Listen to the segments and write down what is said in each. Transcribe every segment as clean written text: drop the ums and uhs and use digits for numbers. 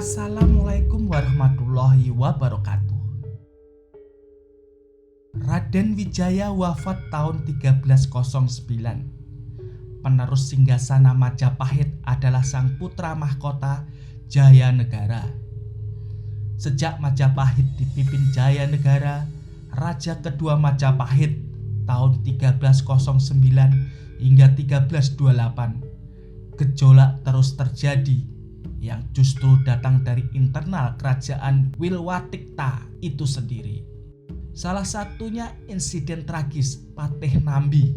Assalamualaikum warahmatullahi wabarakatuh. Raden Wijaya wafat tahun 1309. Penerus singgasana Majapahit adalah sang putra mahkota Jayanegara. Sejak Majapahit dipimpin Jayanegara, Raja kedua Majapahit tahun 1309 hingga 1328, gejolak terus terjadi yang justru datang dari internal kerajaan Wilwatikta itu sendiri. Salah satunya insiden tragis Patih Nambi.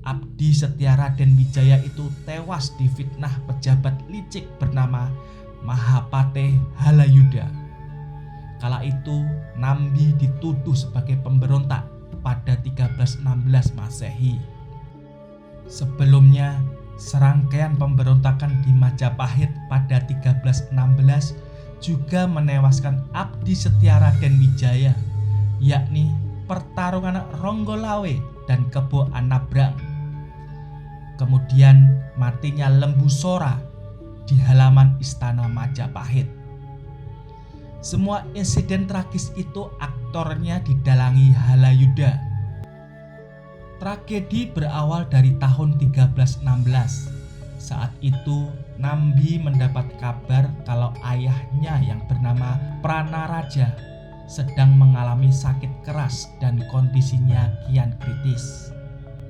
Abdi setia Raden Wijaya itu tewas difitnah pejabat licik bernama Mahapatih Halayuda. Kala itu Nambi dituduh sebagai pemberontak pada 1316 Masehi. Sebelumnya, serangkaian pemberontakan di Majapahit pada 1316 juga menewaskan abdi setia Raden Wijaya, yakni pertarungan Ronggolawe dan Kebo Anabrang. Kemudian matinya Lembu Sora di halaman istana Majapahit. Semua insiden tragis itu aktornya didalangi Halayuda. Tragedi berawal dari tahun 1316. Saat itu Nambi mendapat kabar kalau ayahnya yang bernama Pranaraja sedang mengalami sakit keras dan kondisinya kian kritis.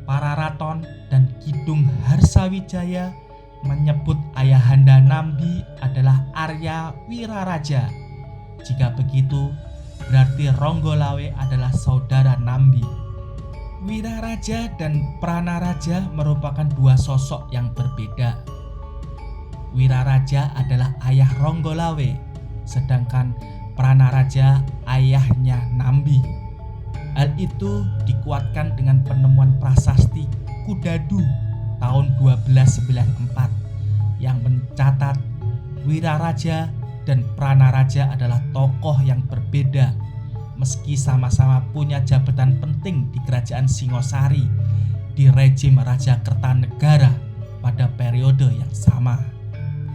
Para raton dan Kidung Harsawijaya menyebut ayahanda Nambi adalah Arya Wiraraja. Jika begitu, berarti Ronggolawe adalah saudara Nambi. Wiraraja dan Pranaraja merupakan dua sosok yang berbeda. Wiraraja adalah ayah Ronggolawe, sedangkan Pranaraja ayahnya Nambi. Hal itu dikuatkan dengan penemuan prasasti Kudadu tahun 1294 yang mencatat Wiraraja dan Pranaraja adalah tokoh yang berbeda, meski sama-sama punya jabatan penting di kerajaan Singosari di rejim Raja Kertanegara pada periode yang sama.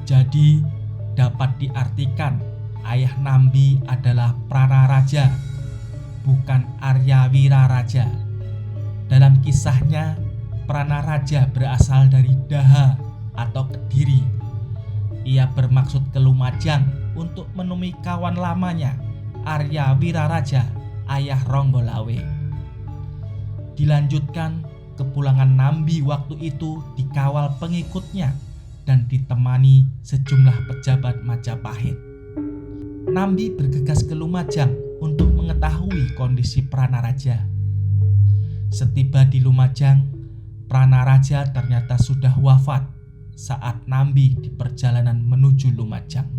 Jadi dapat diartikan ayah Nambi adalah Pranaraja, bukan Arya Wiraraja. Dalam kisahnya, Pranaraja berasal dari Daha atau Kediri. Ia bermaksud ke Lumajang untuk menemui kawan lamanya, Arya Wiraraja, ayah Ronggolawe. Dilanjutkan, kepulangan Nambi waktu itu dikawal pengikutnya dan ditemani sejumlah pejabat Majapahit. Nambi bergegas ke Lumajang untuk mengetahui kondisi Pranaraja. Setiba di Lumajang, Pranaraja ternyata sudah wafat saat Nambi di perjalanan menuju Lumajang.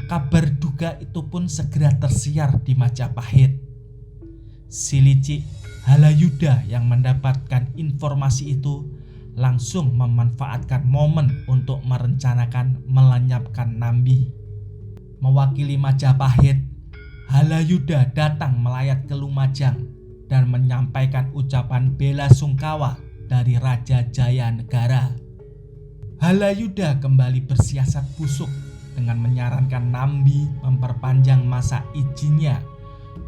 Kabar duka itu pun segera tersiar di Majapahit. Si licik Halayuda yang mendapatkan informasi itu langsung memanfaatkan momen untuk merencanakan melenyapkan Nambi. Mewakili Majapahit, Halayuda datang melayat ke Lumajang dan menyampaikan ucapan bela sungkawa dari Raja Jayanegara. Halayuda kembali bersiasat busuk dengan menyarankan Nambi memperpanjang masa izinnya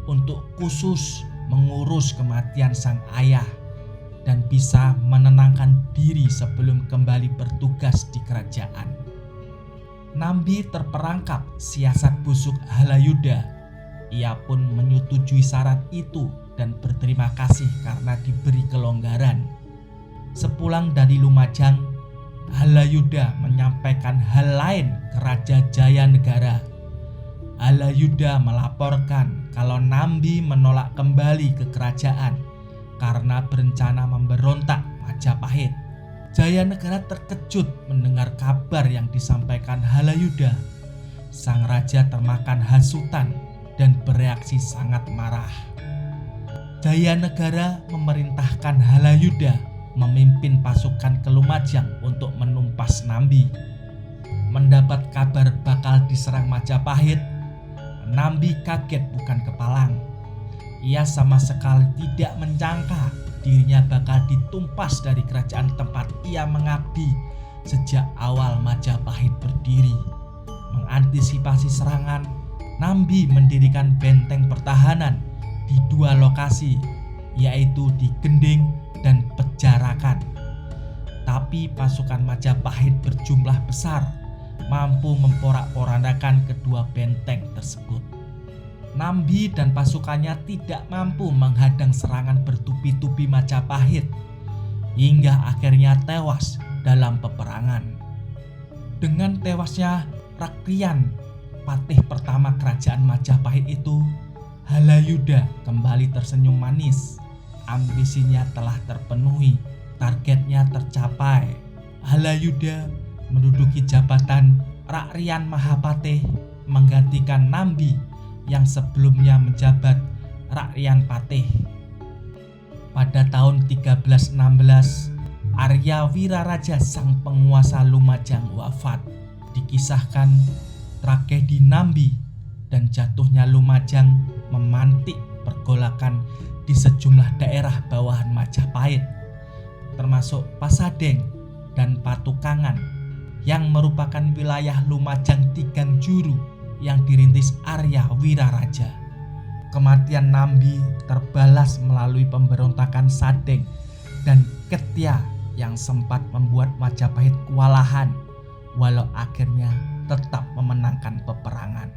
untuk khusus mengurus kematian sang ayah dan bisa menenangkan diri sebelum kembali bertugas di kerajaan. Nambi terperangkap siasat busuk Halayuda. Ia pun menyetujui syarat itu dan berterima kasih karena diberi kelonggaran. Sepulang dari Lumajang, Halayuda menyampaikan hal lain ke Raja Jayanegara. Halayuda melaporkan kalau Nambi menolak kembali ke kerajaan karena berencana memberontak Majapahit. Jayanegara terkejut mendengar kabar yang disampaikan Halayuda. Sang raja termakan hasutan dan bereaksi sangat marah. Jayanegara memerintahkan Halayuda memimpin pasukan ke Lumajang untuk menumpas Nambi. Mendapat kabar bakal diserang Majapahit, Nambi kaget bukan kepalang. Ia sama sekali tidak menyangka dirinya bakal ditumpas dari kerajaan tempat ia mengabdi sejak awal Majapahit berdiri. mengantisipasi serangan, Nambi mendirikan benteng pertahanan di 2 lokasi, yaitu di Gending dan Pejarakan. Tapi pasukan Majapahit berjumlah besar, mampu memporak-porandakan kedua benteng tersebut. Nambi dan pasukannya tidak mampu menghadang serangan bertubi-tubi Majapahit, hingga akhirnya tewas dalam peperangan. Dengan tewasnya Rakrian, patih pertama kerajaan Majapahit itu, Halayuda kembali tersenyum manis. Ambisinya telah terpenuhi, targetnya tercapai. Halayuda menduduki jabatan Rakrian Mahapatih, menggantikan Nambi yang sebelumnya menjabat Rakrian Patih. Pada tahun 1316, Arya Wiraraja sang penguasa Lumajang wafat. Dikisahkan tragedi Nambi dan jatuhnya Lumajang memantik pergolakan di sejumlah daerah bawahan Majapahit, termasuk Pasadeng dan Patukangan yang merupakan wilayah Lumajang Tigang Juru yang dirintis Arya Wiraraja. Kematian Nambi terbalas melalui pemberontakan Sadeng dan Ketya yang sempat membuat Majapahit kewalahan, walau akhirnya tetap memenangkan peperangan.